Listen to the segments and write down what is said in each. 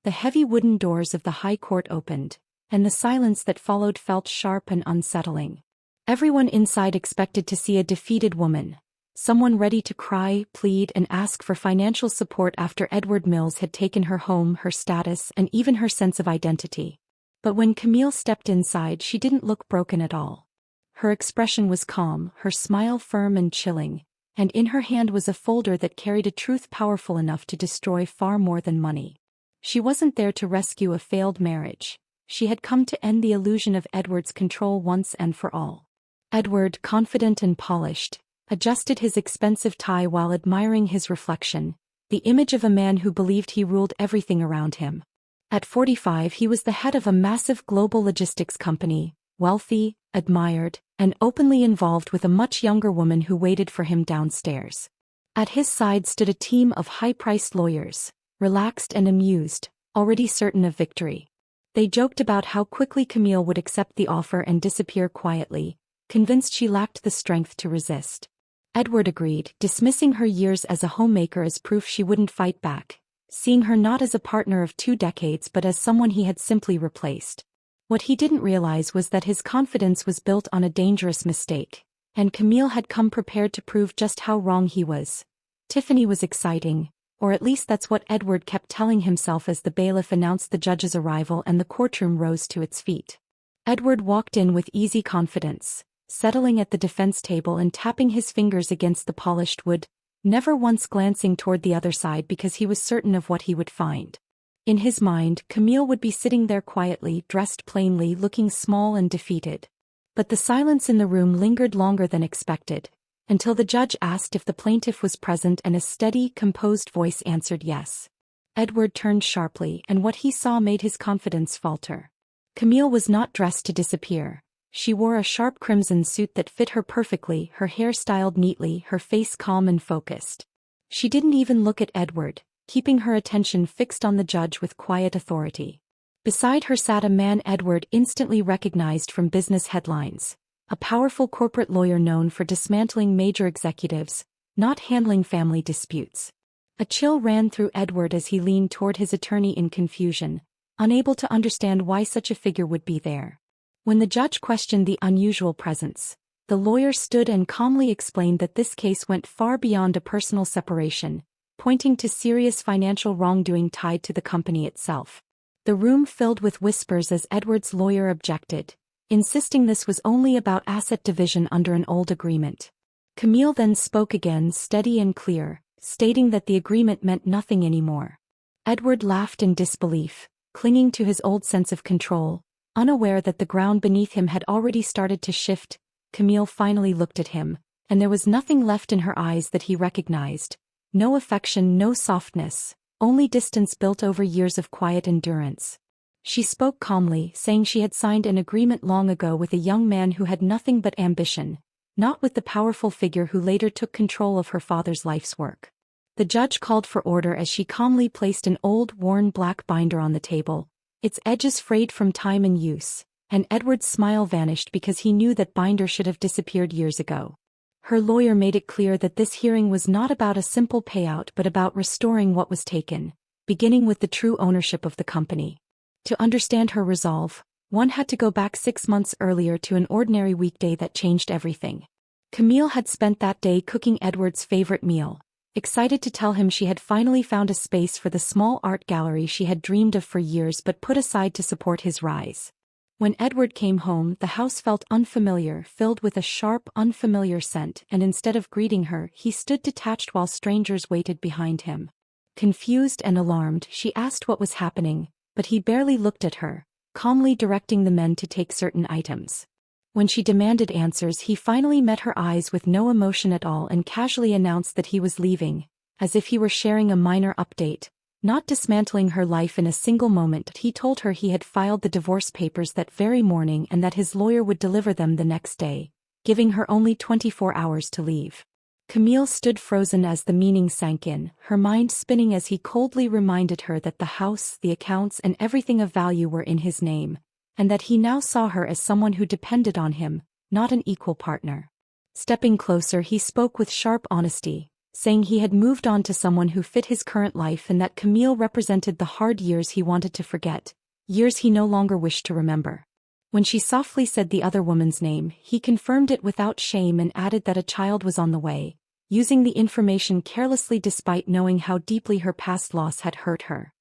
the heavy wooden doors of the high court opened, and the silence that followed felt sharp and unsettling. Everyone inside expected to see a defeated woman, someone ready to cry, plead, and ask for financial support after Edward Mills had taken her home, her status, and even her sense of identity. But when Camille stepped inside, she didn't look broken at all. Her expression was calm, her smile firm and chilling, and in her hand was a folder that carried a truth powerful enough to destroy far more than money. She wasn't there to rescue a failed marriage. She had come to end the illusion of Edward's control once and for all. Edward, confident and polished, adjusted his expensive tie while admiring his reflection, the image of a man who believed he ruled everything around him. At 45, he was the head of a massive global logistics company, wealthy, admired, and openly involved with a much younger woman who waited for him downstairs. At his side stood a team of high-priced lawyers, relaxed and amused, already certain of victory. They joked about how quickly Camille would accept the offer and disappear quietly, convinced she lacked the strength to resist. Edward agreed, dismissing her years as a homemaker as proof she wouldn't fight back, seeing her not as a partner of 2 decades but as someone he had simply replaced. What he didn't realize was that his confidence was built on a dangerous mistake, and Camille had come prepared to prove just how wrong he was. Tiffany was exciting, or at least that's what Edward kept telling himself as the bailiff announced the judge's arrival and the courtroom rose to its feet. Edward walked in with easy confidence, settling at the defense table and tapping his fingers against the polished wood, never once glancing toward the other side because he was certain of what he would find. In his mind, Camille would be sitting there quietly, dressed plainly, looking small and defeated. But the silence in the room lingered longer than expected, until the judge asked if the plaintiff was present and a steady, composed voice answered yes. Edward turned sharply, and what he saw made his confidence falter. Camille was not dressed to disappear. She wore a sharp crimson suit that fit her perfectly, her hair styled neatly, her face calm and focused. She didn't even look at Edward, keeping her attention fixed on the judge with quiet authority. Beside her sat a man Edward instantly recognized from business headlines, a powerful corporate lawyer known for dismantling major executives, not handling family disputes. A chill ran through Edward as he leaned toward his attorney in confusion, unable to understand why such a figure would be there. When the judge questioned the unusual presence, the lawyer stood and calmly explained that this case went far beyond a personal separation, pointing to serious financial wrongdoing tied to the company itself. The room filled with whispers as Edward's lawyer objected, insisting this was only about asset division under an old agreement. Camille then spoke again, steady and clear, stating that the agreement meant nothing anymore. Edward laughed in disbelief, clinging to his old sense of control, unaware that the ground beneath him had already started to shift. Camille finally looked at him, and there was nothing left in her eyes that he recognized. No affection, no softness, only distance built over years of quiet endurance. She spoke calmly, saying she had signed an agreement long ago with a young man who had nothing but ambition, not with the powerful figure who later took control of her father's life's work. The judge called for order as she calmly placed an old, worn black binder on the table, its edges frayed from time and use, and Edward's smile vanished because he knew that binder should have disappeared years ago. Her lawyer made it clear that this hearing was not about a simple payout but about restoring what was taken, beginning with the true ownership of the company. To understand her resolve, one had to go back 6 months earlier to an ordinary weekday that changed everything. Camille had spent that day cooking Edward's favorite meal, excited to tell him she had finally found a space for the small art gallery she had dreamed of for years but put aside to support his rise. When Edward came home, the house felt unfamiliar, filled with a sharp, unfamiliar scent, and instead of greeting her, he stood detached while strangers waited behind him. Confused and alarmed, she asked what was happening, but he barely looked at her, calmly directing the men to take certain items. When she demanded answers, he finally met her eyes with no emotion at all and casually announced that he was leaving, as if he were sharing a minor update, not dismantling her life in a single moment. He told her he had filed the divorce papers that very morning and that his lawyer would deliver them the next day, giving her only 24 hours to leave. Camille stood frozen as the meaning sank in, her mind spinning as he coldly reminded her that the house, the accounts, and everything of value were in his name, and that he now saw her as someone who depended on him, not an equal partner. Stepping closer, he spoke with sharp honesty, saying he had moved on to someone who fit his current life and that Camille represented the hard years he wanted to forget, years he no longer wished to remember. When she softly said the other woman's name, he confirmed it without shame and added that a child was on the way, using the information carelessly despite knowing how deeply her past loss had hurt her.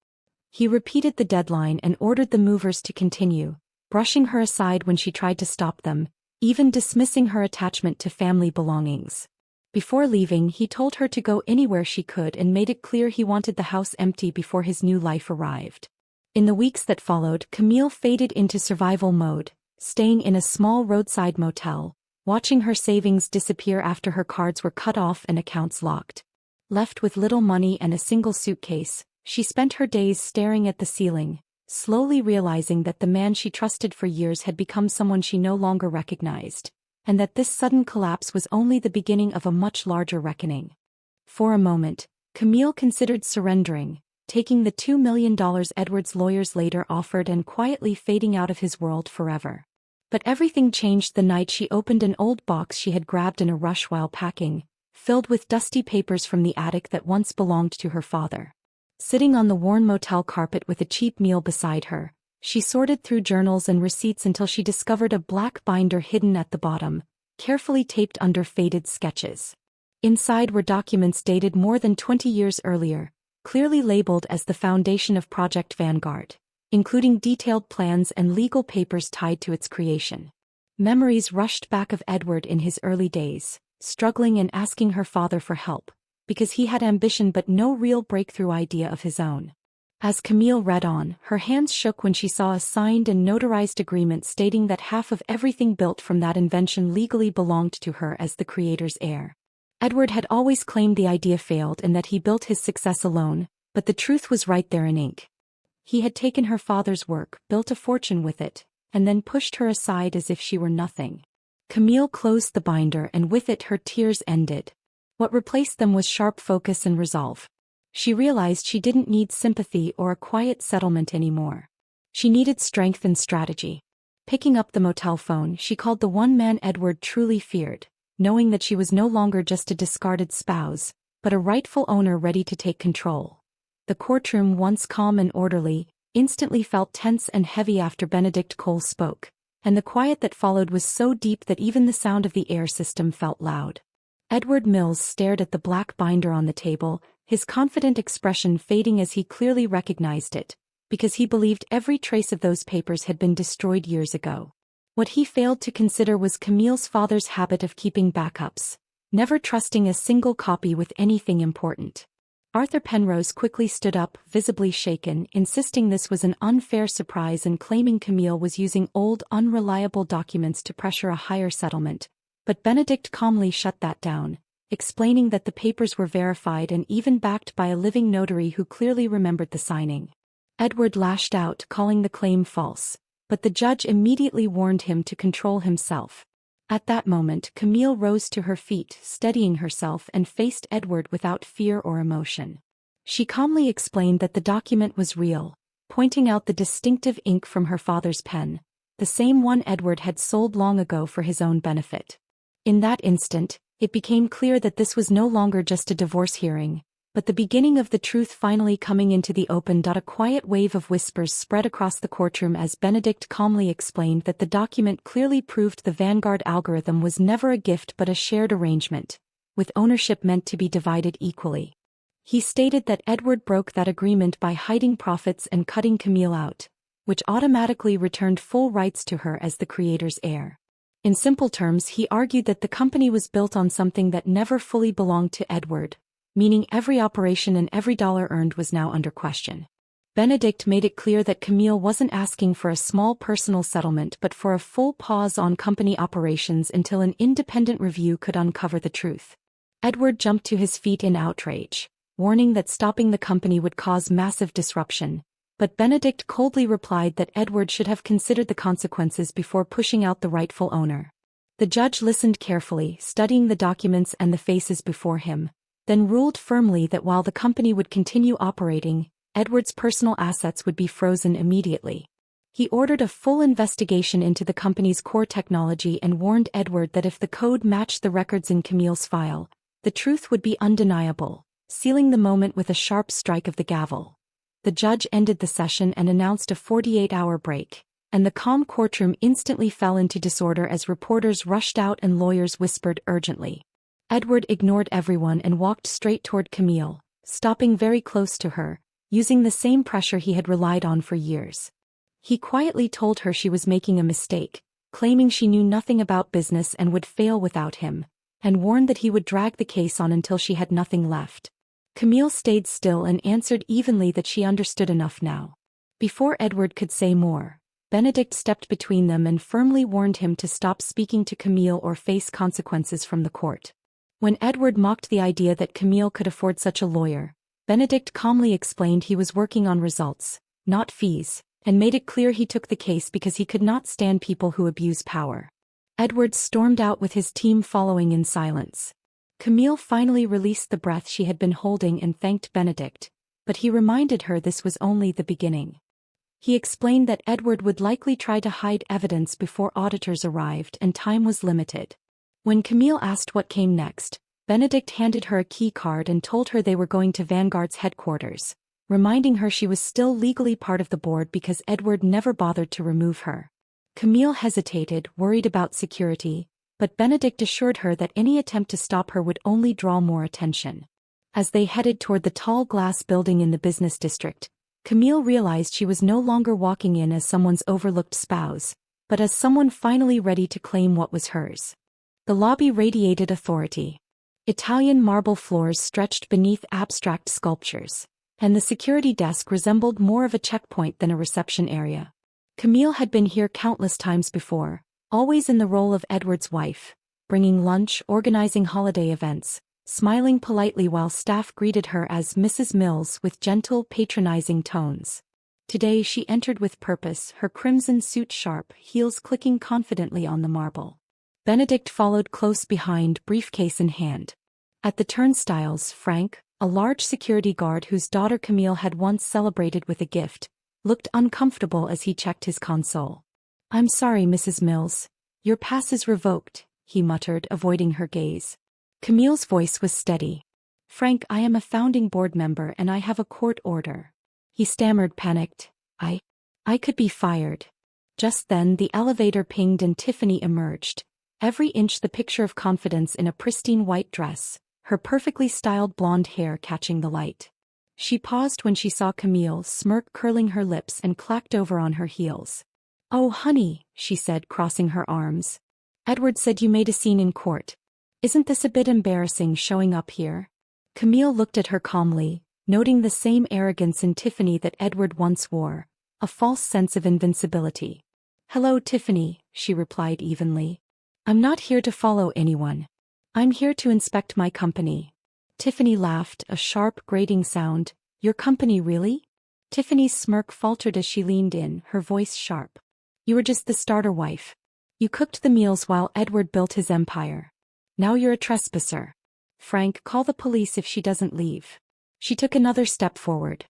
He repeated the deadline and ordered the movers to continue, brushing her aside when she tried to stop them, even dismissing her attachment to family belongings. Before leaving, he told her to go anywhere she could and made it clear he wanted the house empty before his new life arrived. In the weeks that followed, Camille faded into survival mode, staying in a small roadside motel, watching her savings disappear after her cards were cut off and accounts locked. Left with little money and a single suitcase, she spent her days staring at the ceiling, slowly realizing that the man she trusted for years had become someone she no longer recognized, and that this sudden collapse was only the beginning of a much larger reckoning. For a moment, Camille considered surrendering, taking the $2 million Edward's lawyers later offered and quietly fading out of his world forever. But everything changed the night she opened an old box she had grabbed in a rush while packing, filled with dusty papers from the attic that once belonged to her father. Sitting on the worn motel carpet with a cheap meal beside her, she sorted through journals and receipts until she discovered a black binder hidden at the bottom, carefully taped under faded sketches. Inside were documents dated more than 20 years earlier, clearly labeled as the foundation of Project Vanguard, including detailed plans and legal papers tied to its creation. Memories rushed back of Edward in his early days, struggling and asking her father for help, because he had ambition but no real breakthrough idea of his own. As Camille read on, her hands shook when she saw a signed and notarized agreement stating that half of everything built from that invention legally belonged to her as the creator's heir. Edward had always claimed the idea failed and that he built his success alone, but the truth was right there in ink. He had taken her father's work, built a fortune with it, and then pushed her aside as if she were nothing. Camille closed the binder and with it her tears ended. What replaced them was sharp focus and resolve. She realized she didn't need sympathy or a quiet settlement anymore. She needed strength and strategy. Picking up the motel phone, she called the one man Edward truly feared, knowing that she was no longer just a discarded spouse, but a rightful owner ready to take control. The courtroom, once calm and orderly, instantly felt tense and heavy after Benedict Cole spoke, and the quiet that followed was so deep that even the sound of the air system felt loud. Edward Mills stared at the black binder on the table, his confident expression fading as he clearly recognized it, because he believed every trace of those papers had been destroyed years ago. What he failed to consider was Camille's father's habit of keeping backups, never trusting a single copy with anything important. Arthur Penrose quickly stood up, visibly shaken, insisting this was an unfair surprise and claiming Camille was using old, unreliable documents to pressure a higher settlement, but Benedict calmly shut that down, explaining that the papers were verified and even backed by a living notary who clearly remembered the signing. Edward lashed out, calling the claim false, but the judge immediately warned him to control himself. At that moment, Camille rose to her feet, steadying herself and faced Edward without fear or emotion. She calmly explained that the document was real, pointing out the distinctive ink from her father's pen, the same one Edward had sold long ago for his own benefit. In that instant, it became clear that this was no longer just a divorce hearing, but the beginning of the truth finally coming into the open. A quiet wave of whispers spread across the courtroom as Benedict calmly explained that the document clearly proved the Vanguard algorithm was never a gift but a shared arrangement, with ownership meant to be divided equally. He stated that Edward broke that agreement by hiding profits and cutting Camille out, which automatically returned full rights to her as the creator's heir. In simple terms, he argued that the company was built on something that never fully belonged to Edward, meaning every operation and every dollar earned was now under question. Benedict made it clear that Camille wasn't asking for a small personal settlement but for a full pause on company operations until an independent review could uncover the truth. Edward jumped to his feet in outrage, warning that stopping the company would cause massive disruption, but Benedict coldly replied that Edward should have considered the consequences before pushing out the rightful owner. The judge listened carefully, studying the documents and the faces before him, then ruled firmly that while the company would continue operating, Edward's personal assets would be frozen immediately. He ordered a full investigation into the company's core technology and warned Edward that if the code matched the records in Camille's file, The truth would be undeniable, sealing the moment with a sharp strike of the gavel. The judge ended the session and announced a 48-hour break, and the calm courtroom instantly fell into disorder as reporters rushed out and lawyers whispered urgently. Edward ignored everyone and walked straight toward Camille, stopping very close to her, using the same pressure he had relied on for years. He quietly told her she was making a mistake, claiming she knew nothing about business and would fail without him, and warned that he would drag the case on until she had nothing left. Camille stayed still and answered evenly that she understood enough now. Before Edward could say more, Benedict stepped between them and firmly warned him to stop speaking to Camille or face consequences from the court. When Edward mocked the idea that Camille could afford such a lawyer, Benedict calmly explained he was working on results, not fees, and made it clear he took the case because he could not stand people who abuse power. Edward stormed out with his team following in silence. Camille finally released the breath she had been holding and thanked Benedict, but he reminded her this was only the beginning. He explained that Edward would likely try to hide evidence before auditors arrived and time was limited. When Camille asked what came next, Benedict handed her a key card and told her they were going to Vanguard's headquarters, reminding her she was still legally part of the board because Edward never bothered to remove her. Camille hesitated, worried about security, but Benedict assured her that any attempt to stop her would only draw more attention. As they headed toward the tall glass building in the business district, Camille realized she was no longer walking in as someone's overlooked spouse, but as someone finally ready to claim what was hers. The lobby radiated authority. Italian marble floors stretched beneath abstract sculptures, and the security desk resembled more of a checkpoint than a reception area. Camille had been here countless times before, always in the role of Edward's wife, bringing lunch, organizing holiday events, smiling politely while staff greeted her as Mrs. Mills with gentle, patronizing tones. Today she entered with purpose, her crimson suit sharp, heels clicking confidently on the marble. Benedict followed close behind, briefcase in hand. At the turnstiles, Frank, a large security guard whose daughter Camille had once celebrated with a gift, looked uncomfortable as he checked his console. "I'm sorry, Mrs. Mills. Your pass is revoked," he muttered, avoiding her gaze. Camille's voice was steady. "Frank, I am a founding board member and I have a court order." He stammered, panicked. I could be fired." Just then the elevator pinged and Tiffany emerged, every inch the picture of confidence in a pristine white dress, her perfectly styled blonde hair catching the light. She paused when she saw Camille, smirk curling her lips, and clacked over on her heels. "Oh, honey," she said, crossing her arms. "Edward said you made a scene in court. Isn't this a bit embarrassing showing up here?" Camille looked at her calmly, noting the same arrogance in Tiffany that Edward once wore, a false sense of invincibility. "Hello, Tiffany," she replied evenly. "I'm not here to follow anyone. I'm here to inspect my company." Tiffany laughed, a sharp, grating sound. "Your company, really?" Tiffany's smirk faltered as she leaned in, her voice sharp. "You were just the starter wife. You cooked the meals while Edward built his empire. Now you're a trespasser. Frank, call the police if she doesn't leave." She took another step forward.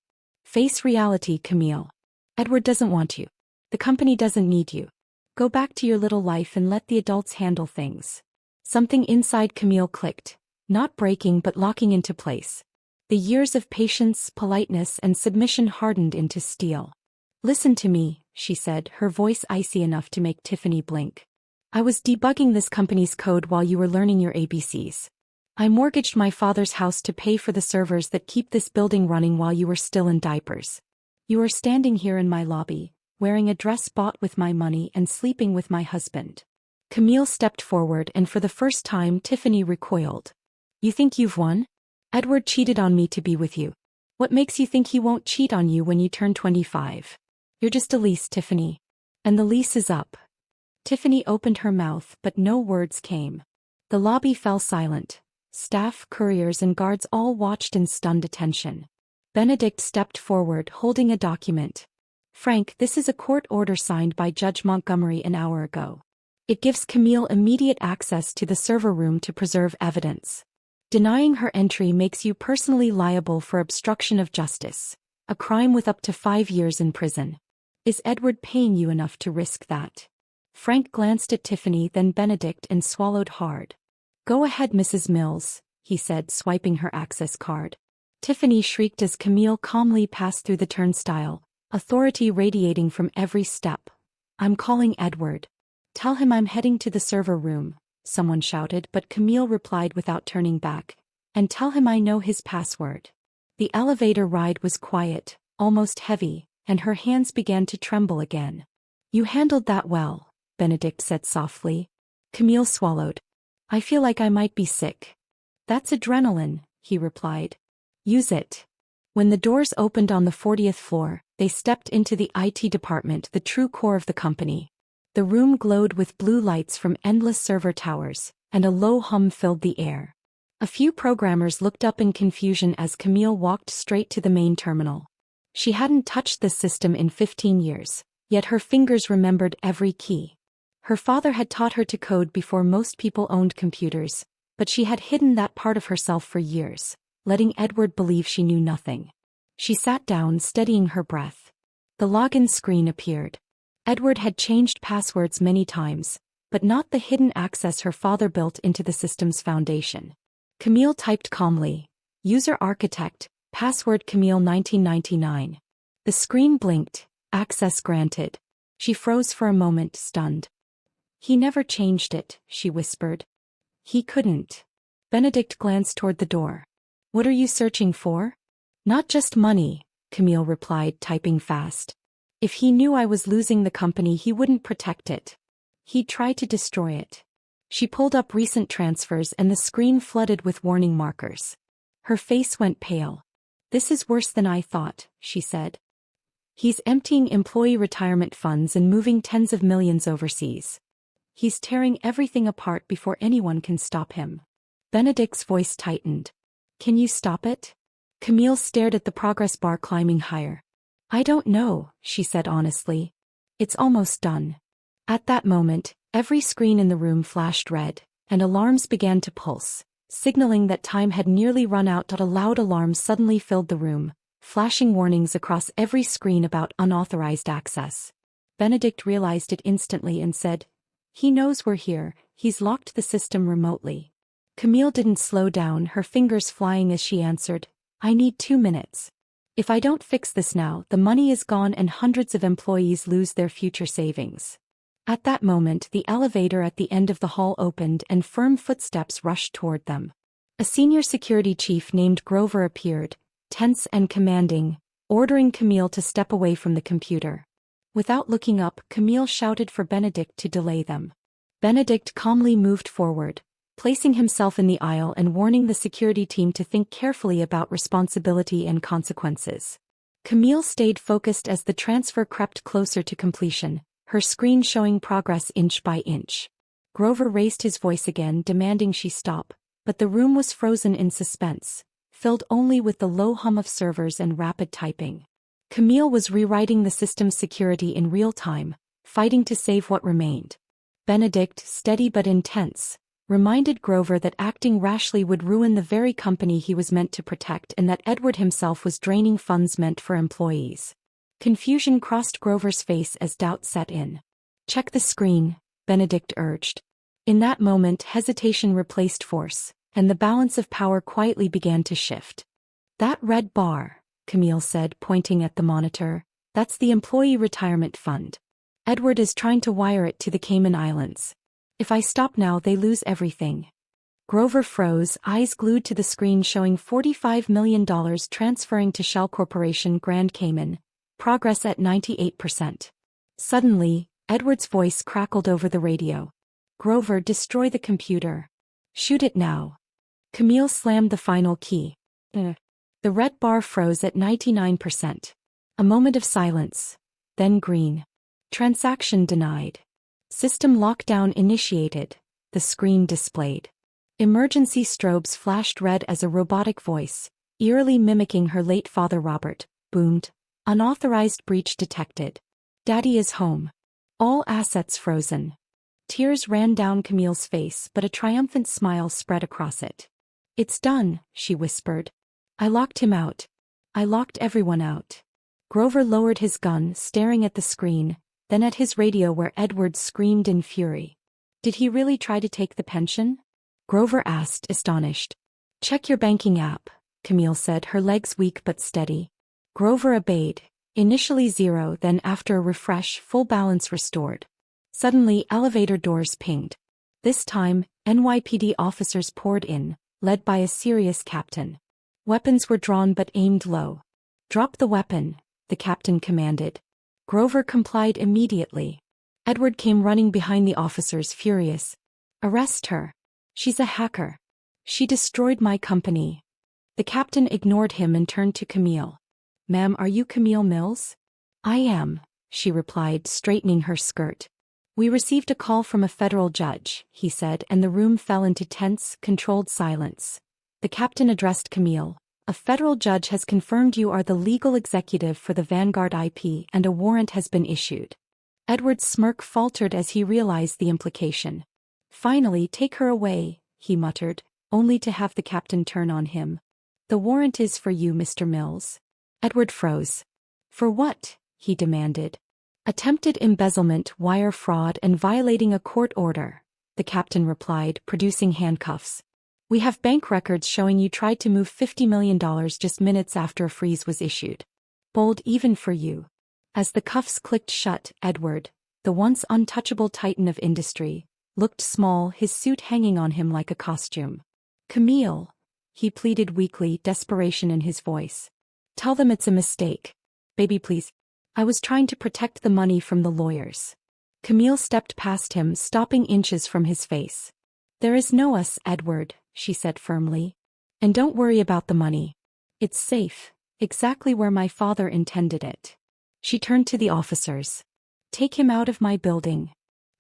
"Face reality, Camille. Edward doesn't want you. The company doesn't need you. Go back to your little life and let the adults handle things." Something inside Camille clicked, not breaking but locking into place. The years of patience, politeness, and submission hardened into steel. "Listen to me," she said, her voice icy enough to make Tiffany blink. "I was debugging this company's code while you were learning your ABCs. I mortgaged my father's house to pay for the servers that keep this building running while you were still in diapers. You are standing here in my lobby, wearing a dress bought with my money and sleeping with my husband." Camille stepped forward and for the first time Tiffany recoiled. "You think you've won? Edward cheated on me to be with you. What makes you think he won't cheat on you when you turn 25? You're just a lease, Tiffany. And the lease is up." Tiffany opened her mouth but no words came. The lobby fell silent. Staff, couriers, and guards all watched in stunned attention. Benedict stepped forward, holding a document. "Frank, this is a court order signed by Judge Montgomery an hour ago. It gives Camille immediate access to the server room to preserve evidence. Denying her entry makes you personally liable for obstruction of justice, a crime with up to 5 years in prison. Is Edward paying you enough to risk that?" Frank glanced at Tiffany, then Benedict, and swallowed hard. "Go ahead, Mrs. Mills. he said, swiping her access card. Tiffany shrieked as Camille calmly passed through the turnstile, authority radiating from every step. "I'm calling Edward. Tell him I'm heading to the server room," someone shouted, but Camille replied without turning back. "And tell him I know his password." The elevator ride was quiet, almost heavy, and her hands began to tremble again. "You handled that well," Benedict said softly. Camille swallowed. "I feel like I might be sick." "That's adrenaline," he replied. "Use it." When the doors opened on the 40th floor, they stepped into the IT department, the true core of the company. The room glowed with blue lights from endless server towers, and a low hum filled the air. A few programmers looked up in confusion as Camille walked straight to the main terminal. She hadn't touched this system in 15 years, yet her fingers remembered every key. Her father had taught her to code before most people owned computers, but she had hidden that part of herself for years, letting Edward believe she knew nothing. She sat down, steadying her breath. The login screen appeared. Edward had changed passwords many times, but not the hidden access her father built into the system's foundation. Camille typed calmly, "User architect, password Camille 1999. The screen blinked, "Access granted." She froze for a moment, stunned. "He never changed it," she whispered. "He couldn't." Benedict glanced toward the door. "What are you searching for?" "Not just money," Camille replied, typing fast. "If he knew I was losing the company, he wouldn't protect it. He'd try to destroy it." She pulled up recent transfers and the screen flooded with warning markers. Her face went pale. "This is worse than I thought," she said. "He's emptying employee retirement funds and moving tens of millions overseas. He's tearing everything apart before anyone can stop him." Benedict's voice tightened. "Can you stop it?" Camille stared at the progress bar climbing higher. "I don't know," she said honestly. "It's almost done." At that moment, every screen in the room flashed red, and alarms began to pulse, signaling that time had nearly run out. A loud alarm suddenly filled the room, flashing warnings across every screen about unauthorized access. Benedict realized it instantly and said, "He knows we're here, he's locked the system remotely." Camille didn't slow down, her fingers flying as she answered, "I need 2 minutes. If I don't fix this now, the money is gone and hundreds of employees lose their future savings." At that moment, the elevator at the end of the hall opened and firm footsteps rushed toward them. A senior security chief named Grover appeared, tense and commanding, ordering Camille to step away from the computer. Without looking up, Camille shouted for Benedict to delay them. Benedict calmly moved forward, placing himself in the aisle and warning the security team to think carefully about responsibility and consequences. Camille stayed focused as the transfer crept closer to completion, her screen showing progress inch by inch. Grover raised his voice again, demanding she stop, but the room was frozen in suspense, filled only with the low hum of servers and rapid typing. Camille was rewriting the system's security in real time, fighting to save what remained. Benedict, steady but intense, reminded Grover that acting rashly would ruin the very company he was meant to protect and that Edward himself was draining funds meant for employees. Confusion crossed Grover's face as doubt set in. "Check the screen," Benedict urged. In that moment, hesitation replaced force, and the balance of power quietly began to shift. "That red bar," Camille said, pointing at the monitor, "that's the employee retirement fund. Edward is trying to wire it to the Cayman Islands. If I stop now, they lose everything." Grover froze, eyes glued to the screen showing $45 million transferring to Shell Corporation, Grand Cayman, progress at 98%. Suddenly, Edward's voice crackled over the radio. "Grover, destroy the computer. Shoot it now." Camille slammed the final key. The red bar froze at 99%. A moment of silence. Then green. "Transaction denied. System lockdown initiated," the screen displayed. Emergency strobes flashed red as a robotic voice, eerily mimicking her late father Robert, boomed, "Unauthorized breach detected. Daddy is home." All assets frozen. Tears ran down Camille's face, but a triumphant smile spread across it. "It's done," she whispered. "I locked him out. I locked everyone out." Grover lowered his gun, staring at the screen, then at his radio where Edward screamed in fury. "Did he really try to take the pension?" Grover asked, astonished. Check your banking app, Camille said, her legs weak but steady. Grover obeyed. Initially 0, then after a refresh, full balance restored. Suddenly, elevator doors pinged. This time, NYPD officers poured in, led by a serious captain. Weapons were drawn but aimed low. Drop the weapon, the captain commanded. Grover complied immediately. Edward came running behind the officers, furious. Arrest her. She's a hacker. She destroyed my company. The captain ignored him and turned to Camille. Ma'am, are you Camille Mills? I am, she replied, straightening her skirt. We received a call from a federal judge, he said, and the room fell into tense, controlled silence. The captain addressed Camille. A federal judge has confirmed you are the legal executive for the Vanguard IP and a warrant has been issued. Edward's smirk faltered as he realized the implication. Finally, take her away, he muttered, only to have the captain turn on him. The warrant is for you, Mr. Mills. Edward froze. For what? He demanded. Attempted embezzlement, wire fraud, and violating a court order, the captain replied, producing handcuffs. We have bank records showing you tried to move $50 million just minutes after a freeze was issued. Bold even for you. As the cuffs clicked shut, Edward, the once untouchable titan of industry, looked small, his suit hanging on him like a costume. Camille, he pleaded weakly, desperation in his voice. Tell them it's a mistake. Baby, please. I was trying to protect the money from the lawyers. Camille stepped past him, stopping inches from his face. There is no us, Edward, she said firmly. And don't worry about the money. It's safe, exactly where my father intended it. She turned to the officers. Take him out of my building.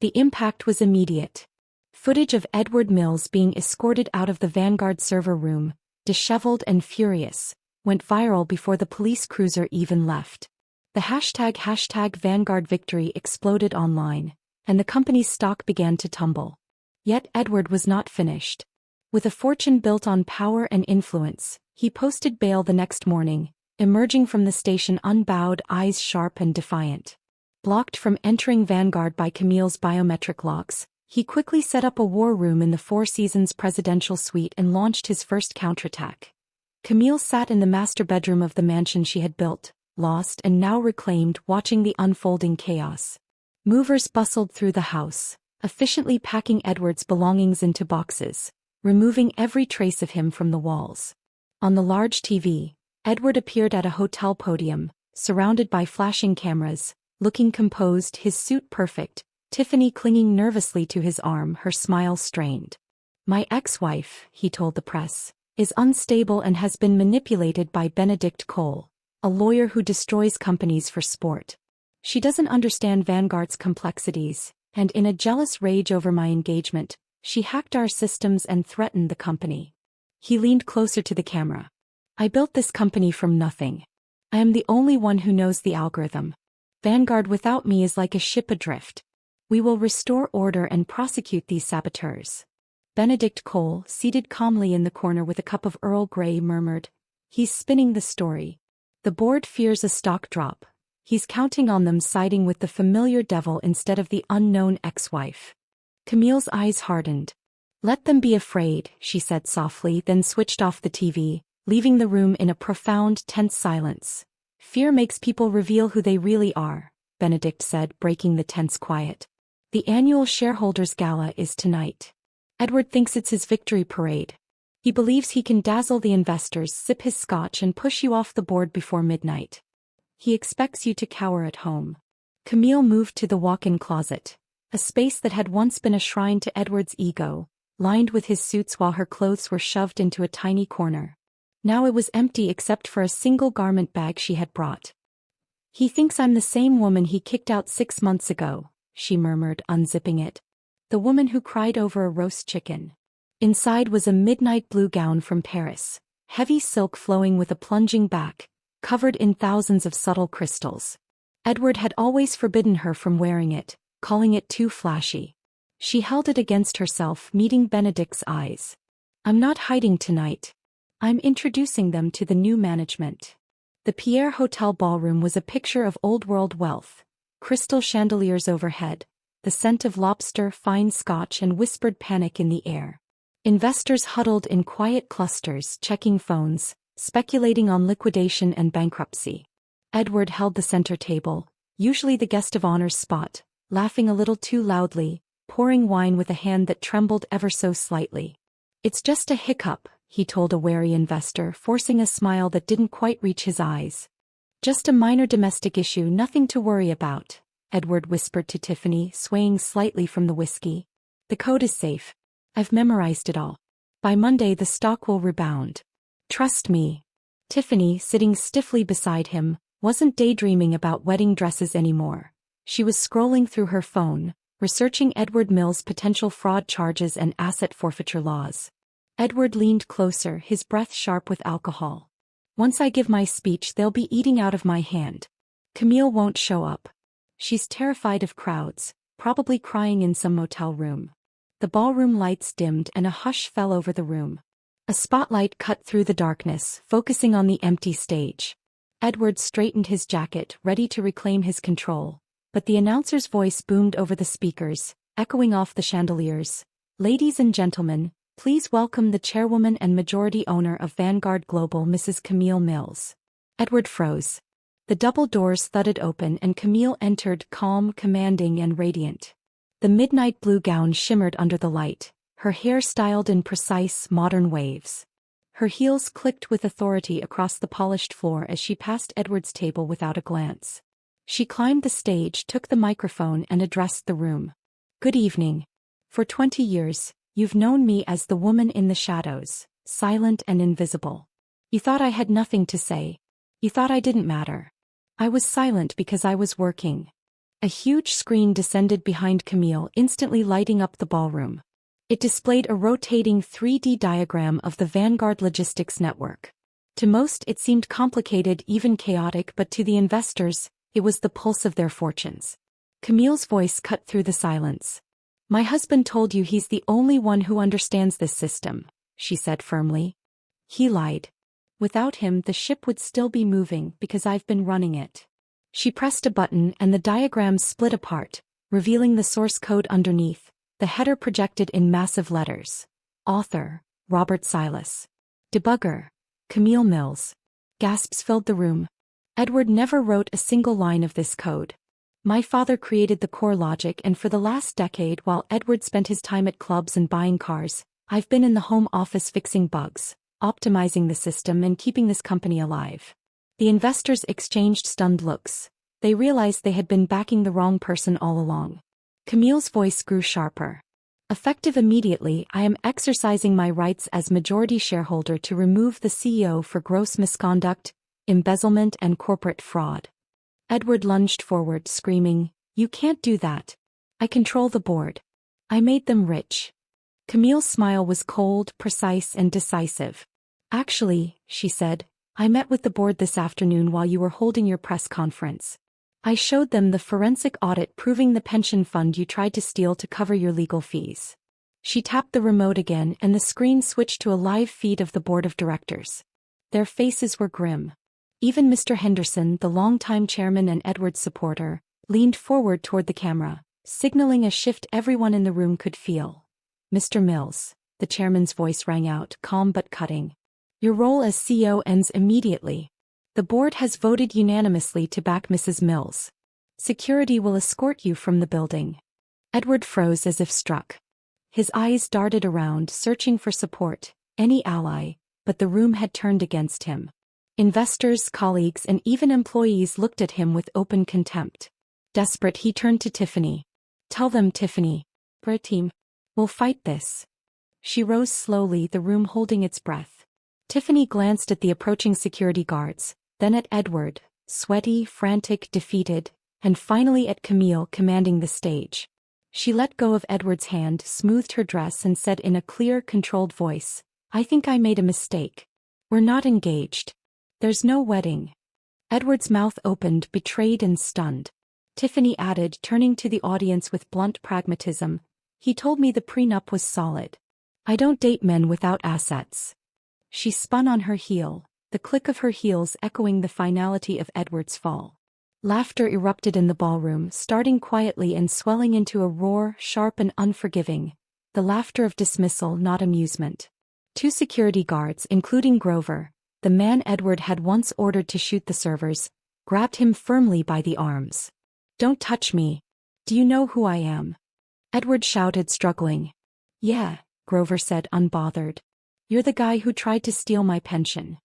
The impact was immediate. Footage of Edward Mills being escorted out of the Vanguard server room, disheveled and furious, went viral before the police cruiser even left. The hashtag Vanguard victory exploded online, and the company's stock began to tumble. Yet Edward was not finished. With a fortune built on power and influence, he posted bail the next morning, emerging from the station unbowed, eyes sharp and defiant. Blocked from entering Vanguard by Camille's biometric locks, he quickly set up a war room in the Four Seasons presidential suite and launched his first counterattack. Camille sat in the master bedroom of the mansion she had built, lost and now reclaimed, watching the unfolding chaos. Movers bustled through the house, efficiently packing Edward's belongings into boxes, removing every trace of him from the walls. On the large TV, Edward appeared at a hotel podium, surrounded by flashing cameras, looking composed, his suit perfect, Tiffany clinging nervously to his arm, her smile strained. My ex-wife, he told the press, is unstable and has been manipulated by Benedict Cole, a lawyer who destroys companies for sport. She doesn't understand Vanguard's complexities, and in a jealous rage over my engagement, she hacked our systems and threatened the company. He leaned closer to the camera. I built this company from nothing. I am the only one who knows the algorithm. Vanguard without me is like a ship adrift. We will restore order and prosecute these saboteurs. Benedict Cole, seated calmly in the corner with a cup of Earl Grey, murmured, He's spinning the story. The board fears a stock drop. He's counting on them siding with the familiar devil instead of the unknown ex-wife. Camille's eyes hardened. Let them be afraid, she said softly, then switched off the TV, leaving the room in a profound, tense silence. Fear makes people reveal who they really are, Benedict said, breaking the tense quiet. The annual shareholders' gala is tonight. Edward thinks it's his victory parade. He believes he can dazzle the investors, sip his scotch and push you off the board before midnight. He expects you to cower at home. Camille moved to the walk-in closet, a space that had once been a shrine to Edward's ego, lined with his suits while her clothes were shoved into a tiny corner. Now it was empty except for a single garment bag she had brought. He thinks I'm the same woman he kicked out 6 months ago, she murmured, unzipping it. The woman who cried over a roast chicken. Inside was a midnight blue gown from Paris, heavy silk flowing with a plunging back, covered in thousands of subtle crystals. Edward had always forbidden her from wearing it, calling it too flashy. She held it against herself, meeting Benedict's eyes. I'm not hiding tonight. I'm introducing them to the new management. The Pierre Hotel ballroom was a picture of old-world wealth, crystal chandeliers overhead, the scent of lobster, fine scotch and whispered panic in the air. Investors huddled in quiet clusters, checking phones, speculating on liquidation and bankruptcy. Edward held the center table, usually the guest of honor's spot, laughing a little too loudly, pouring wine with a hand that trembled ever so slightly. "It's just a hiccup," he told a wary investor, forcing a smile that didn't quite reach his eyes. "Just a minor domestic issue, nothing to worry about," Edward whispered to Tiffany, swaying slightly from the whiskey. "The code is safe. I've memorized it all. By Monday the stock will rebound. Trust me." Tiffany, sitting stiffly beside him, wasn't daydreaming about wedding dresses anymore. She was scrolling through her phone, researching Edward Mills' potential fraud charges and asset forfeiture laws. Edward leaned closer, his breath sharp with alcohol. "Once I give my speech, they'll be eating out of my hand. Camille won't show up. She's terrified of crowds, probably crying in some motel room." The ballroom lights dimmed and a hush fell over the room. A spotlight cut through the darkness, focusing on the empty stage. Edward straightened his jacket, ready to reclaim his control, but the announcer's voice boomed over the speakers, echoing off the chandeliers. "Ladies and gentlemen, please welcome the chairwoman and majority owner of Vanguard Global, Mrs. Camille Mills." Edward froze. The double doors thudded open and Camille entered, calm, commanding and radiant. The midnight blue gown shimmered under the light, her hair styled in precise, modern waves. Her heels clicked with authority across the polished floor as she passed Edward's table without a glance. She climbed the stage, took the microphone and addressed the room. "Good evening. For 20 years, you've known me as the woman in the shadows, silent and invisible. You thought I had nothing to say. You thought I didn't matter. I was silent because I was working." A huge screen descended behind Camille, instantly lighting up the ballroom. It displayed a rotating 3D diagram of the Vanguard Logistics Network. To most it seemed complicated, even chaotic, but to the investors, it was the pulse of their fortunes. Camille's voice cut through the silence. "My husband told you he's the only one who understands this system," she said firmly. "He lied. Without him the ship would still be moving because I've been running it." She pressed a button and the diagram split apart, revealing the source code underneath, the header projected in massive letters. Author, Robert Silas. Debugger, Camille Mills. Gasps filled the room. Edward never wrote a single line of this code. "My father created the core logic, and for the last decade, while Edward spent his time at clubs and buying cars, I've been in the home office fixing bugs, optimizing the system and keeping this company alive." The investors exchanged stunned looks. They realized they had been backing the wrong person all along. Camille's voice grew sharper. "Effective immediately, I am exercising my rights as majority shareholder to remove the CEO for gross misconduct, embezzlement and corporate fraud." Edward lunged forward, screaming, "You can't do that. I control the board. I made them rich." Camille's smile was cold, precise and decisive. "Actually," she said, "I met with the board this afternoon while you were holding your press conference. I showed them the forensic audit proving the pension fund you tried to steal to cover your legal fees." She tapped the remote again and the screen switched to a live feed of the board of directors. Their faces were grim. Even Mr. Henderson, the longtime chairman and Edward's supporter, leaned forward toward the camera, signaling a shift everyone in the room could feel. "Mr. Mills," the chairman's voice rang out, calm but cutting. "Your role as CEO ends immediately. The board has voted unanimously to back Mrs. Mills. Security will escort you from the building." Edward froze as if struck. His eyes darted around, searching for support, any ally, but the room had turned against him. Investors, colleagues, and even employees looked at him with open contempt. Desperate, he turned to Tiffany. "Tell them, Tiffany. We're a team. We'll fight this." She rose slowly, the room holding its breath. Tiffany glanced at the approaching security guards, then at Edward, sweaty, frantic, defeated, and finally at Camille commanding the stage. She let go of Edward's hand, smoothed her dress and said in a clear, controlled voice, "I think I made a mistake. We're not engaged. There's no wedding." Edward's mouth opened, betrayed and stunned. Tiffany added, turning to the audience with blunt pragmatism, "He told me the prenup was solid. I don't date men without assets." She spun on her heel, the click of her heels echoing the finality of Edward's fall. Laughter erupted in the ballroom, starting quietly and swelling into a roar, sharp and unforgiving. the laughter of dismissal, not amusement. Two security guards, including Grover, the man Edward had once ordered to shoot the servers, grabbed him firmly by the arms. "Don't touch me. Do you know who I am?" Edward shouted, struggling. "Yeah," Grover said, unbothered. "You're the guy who tried to steal my pension."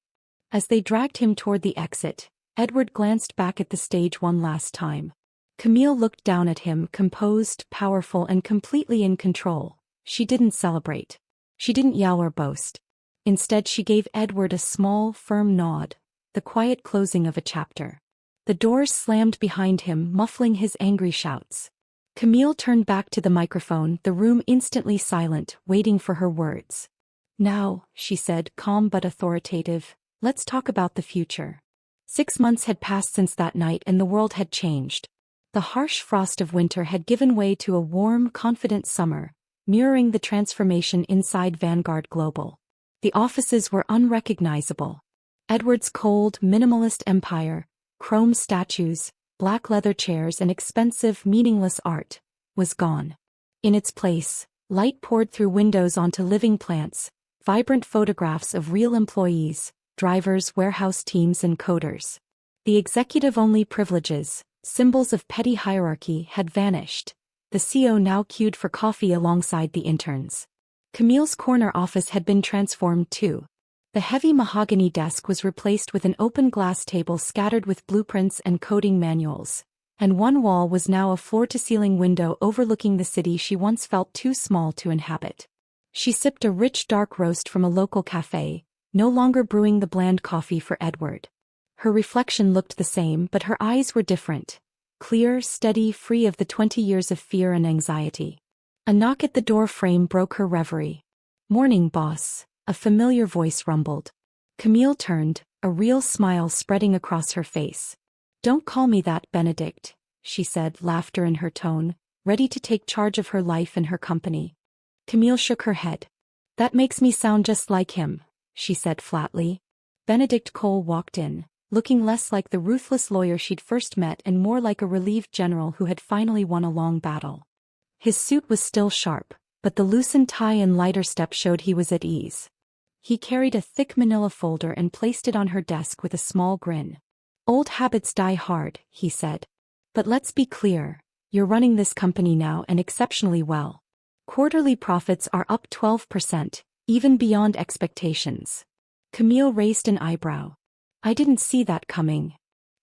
As they dragged him toward the exit, Edward glanced back at the stage one last time. Camille looked down at him, composed, powerful, and completely in control. She didn't celebrate. She didn't yell or boast. Instead, she gave Edward a small, firm nod, the quiet closing of a chapter. The doors slammed behind him, muffling his angry shouts. Camille turned back to the microphone, the room instantly silent, waiting for her words. "Now," she said, calm but authoritative, "let's talk about the future." 6 months had passed since that night and the world had changed. The harsh frost of winter had given way to a warm, confident summer, mirroring the transformation inside Vanguard Global. The offices were unrecognizable. Edward's cold, minimalist empire, chrome statues, black leather chairs and expensive, meaningless art, was gone. In its place, light poured through windows onto living plants, vibrant photographs of real employees, drivers, warehouse teams and coders. The executive-only privileges, symbols of petty hierarchy, had vanished. The CEO now queued for coffee alongside the interns. Camille's corner office had been transformed too. The heavy mahogany desk was replaced with an open glass table scattered with blueprints and coding manuals, and one wall was now a floor-to-ceiling window overlooking the city she once felt too small to inhabit. She sipped a rich dark roast from a local cafe, no longer brewing the bland coffee for Edward. Her reflection looked the same, but her eyes were different. Clear, steady, free of the 20 years of fear and anxiety. A knock at the door frame broke her reverie. "Morning, boss," a familiar voice rumbled. Camille turned, a real smile spreading across her face. "Don't call me that, Benedict," she said, laughter in her tone, ready to take charge of her life and her company. Camille shook her head. "That makes me sound just like him," she said flatly. Benedict Cole walked in, looking less like the ruthless lawyer she'd first met and more like a relieved general who had finally won a long battle. His suit was still sharp, but the loosened tie and lighter step showed he was at ease. He carried a thick manila folder and placed it on her desk with a small grin. "Old habits die hard," he said. "But let's be clear, you're running this company now and exceptionally well. Quarterly profits are up 12%, even beyond expectations." Camille raised an eyebrow. "I didn't see that coming."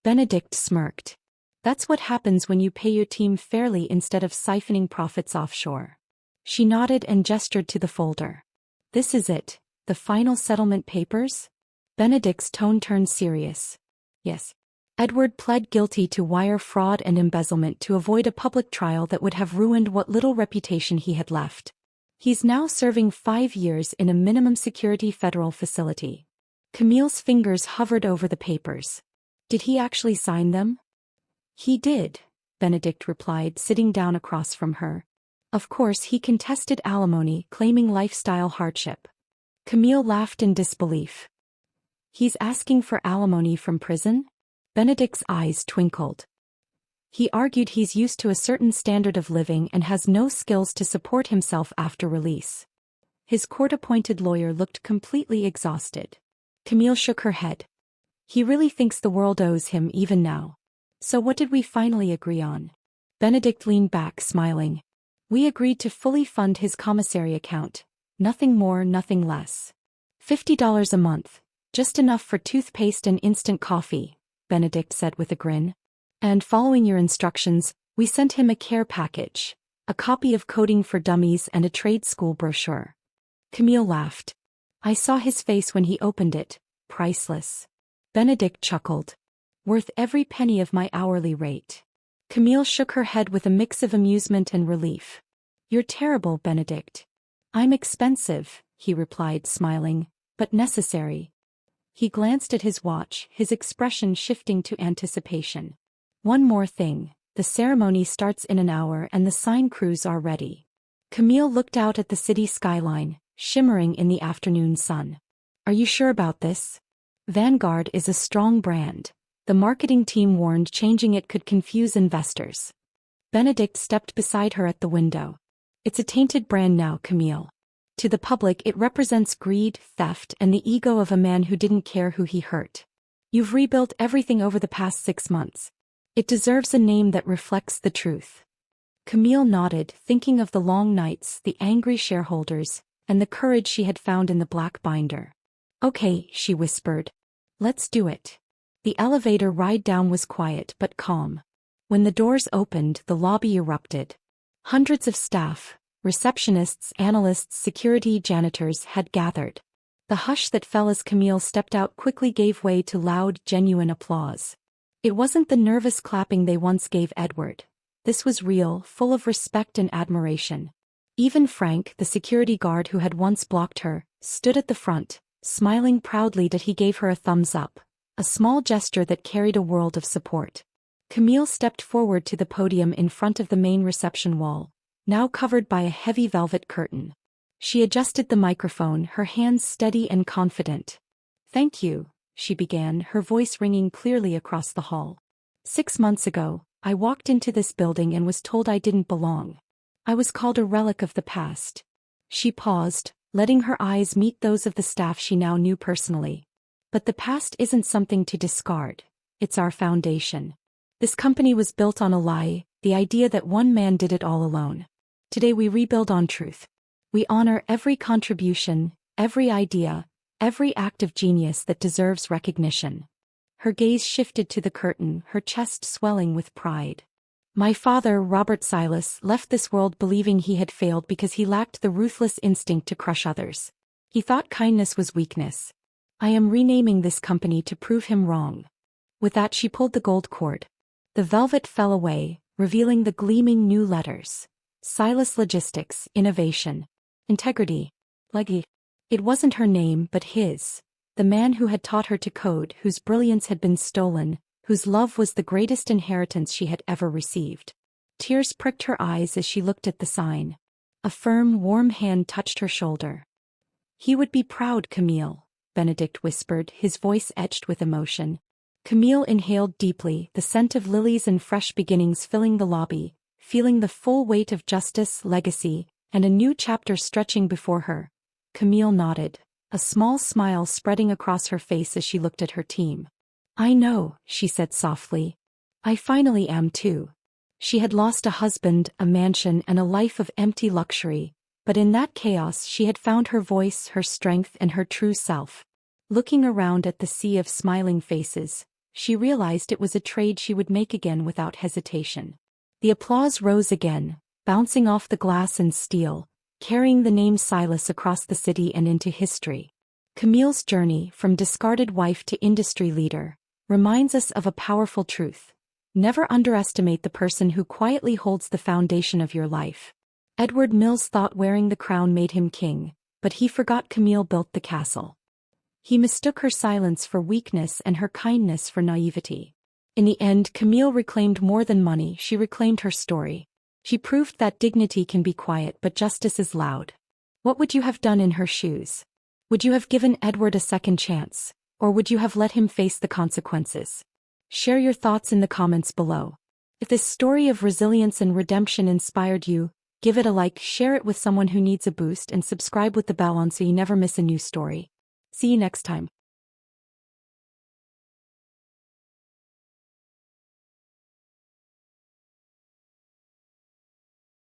Benedict smirked. "That's what happens when you pay your team fairly instead of siphoning profits offshore." She nodded and gestured to the folder. "This is it, the final settlement papers?" Benedict's tone turned serious. "Yes." Edward pled guilty to wire fraud and embezzlement to avoid a public trial that would have ruined what little reputation he had left. He's now serving 5 years in a minimum security federal facility. Camille's fingers hovered over the papers. "Did he actually sign them?" "He did," Benedict replied, sitting down across from her. "Of course he contested alimony, claiming lifestyle hardship." Camille laughed in disbelief. "He's asking for alimony from prison?" Benedict's eyes twinkled. "He argued he's used to a certain standard of living and has no skills to support himself after release." His court-appointed lawyer looked completely exhausted. Camille shook her head. "He really thinks the world owes him even now. So what did we finally agree on?" Benedict leaned back, smiling. "We agreed to fully fund his commissary account. Nothing more, nothing less. $50 a month, just enough for toothpaste and instant coffee," Benedict said with a grin. "And following your instructions, we sent him a care package, a copy of Coding for Dummies and a trade school brochure." Camille laughed. "I saw his face when he opened it, priceless." Benedict chuckled. "Worth every penny of my hourly rate." Camille shook her head with a mix of amusement and relief. "You're terrible, Benedict." "I'm expensive," he replied, smiling, "but necessary." He glanced at his watch, his expression shifting to anticipation. "One more thing, the ceremony starts in an hour and the sign crews are ready." Camille looked out at the city skyline, shimmering in the afternoon sun. "Are you sure about this? Vanguard is a strong brand. The marketing team warned changing it could confuse investors." Benedict stepped beside her at the window. It's a tainted brand now, Camille. To the public it represents greed, theft, and the ego of a man who didn't care who he hurt. You've rebuilt everything over the past 6 months. It deserves a name that reflects the truth. Camille nodded, thinking of the long nights, the angry shareholders, and the courage she had found in the black binder. Okay, she whispered. Let's do it. The elevator ride down was quiet but calm. When the doors opened, the lobby erupted. Hundreds of staff, receptionists, analysts, security, janitors had gathered. The hush that fell as Camille stepped out quickly gave way to loud, genuine applause. It wasn't the nervous clapping they once gave Edward. This was real, full of respect and admiration. Even Frank, the security guard who had once blocked her, stood at the front, smiling proudly that he gave her a thumbs up, a small gesture that carried a world of support. Camille stepped forward to the podium in front of the main reception wall, now covered by a heavy velvet curtain. She adjusted the microphone, her hands steady and confident. "Thank you," she began, her voice ringing clearly across the hall. "6 months ago, I walked into this building and was told I didn't belong. I was called a relic of the past." She paused, letting her eyes meet those of the staff she now knew personally. "But the past isn't something to discard. It's our foundation. This company was built on a lie, the idea that one man did it all alone. Today we rebuild on truth. We honor every contribution, every idea, every act of genius that deserves recognition." Her gaze shifted to the curtain, her chest swelling with pride. "My father, Robert Silas, left this world believing he had failed because he lacked the ruthless instinct to crush others. He thought kindness was weakness. I am renaming this company to prove him wrong." With that she pulled the gold cord. The velvet fell away, revealing the gleaming new letters. Silas Logistics, Innovation, Integrity, Leggy. It wasn't her name but his. The man who had taught her to code, whose brilliance had been stolen, whose love was the greatest inheritance she had ever received. Tears pricked her eyes as she looked at the sign. A firm, warm hand touched her shoulder. "He would be proud, Camille," Benedict whispered, his voice etched with emotion. Camille inhaled deeply, the scent of lilies and fresh beginnings filling the lobby, feeling the full weight of justice, legacy, and a new chapter stretching before her. Camille nodded, a small smile spreading across her face as she looked at her team. "I know," she said softly. "I finally am too." She had lost a husband, a mansion, and a life of empty luxury, but in that chaos she had found her voice, her strength, and her true self. Looking around at the sea of smiling faces, she realized it was a trade she would make again without hesitation. The applause rose again, bouncing off the glass and steel, carrying the name Silas across the city and into history. Camille's journey, from discarded wife to industry leader, reminds us of a powerful truth. Never underestimate the person who quietly holds the foundation of your life. Edward Mills thought wearing the crown made him king, but he forgot Camille built the castle. He mistook her silence for weakness and her kindness for naivety. In the end, Camille reclaimed more than money, she reclaimed her story. She proved that dignity can be quiet but justice is loud. What would you have done in her shoes? Would you have given Edward a second chance, or would you have let him face the consequences? Share your thoughts in the comments below. If this story of resilience and redemption inspired you, give it a like, share it with someone who needs a boost, and subscribe with the bell on so you never miss a new story. See you next time.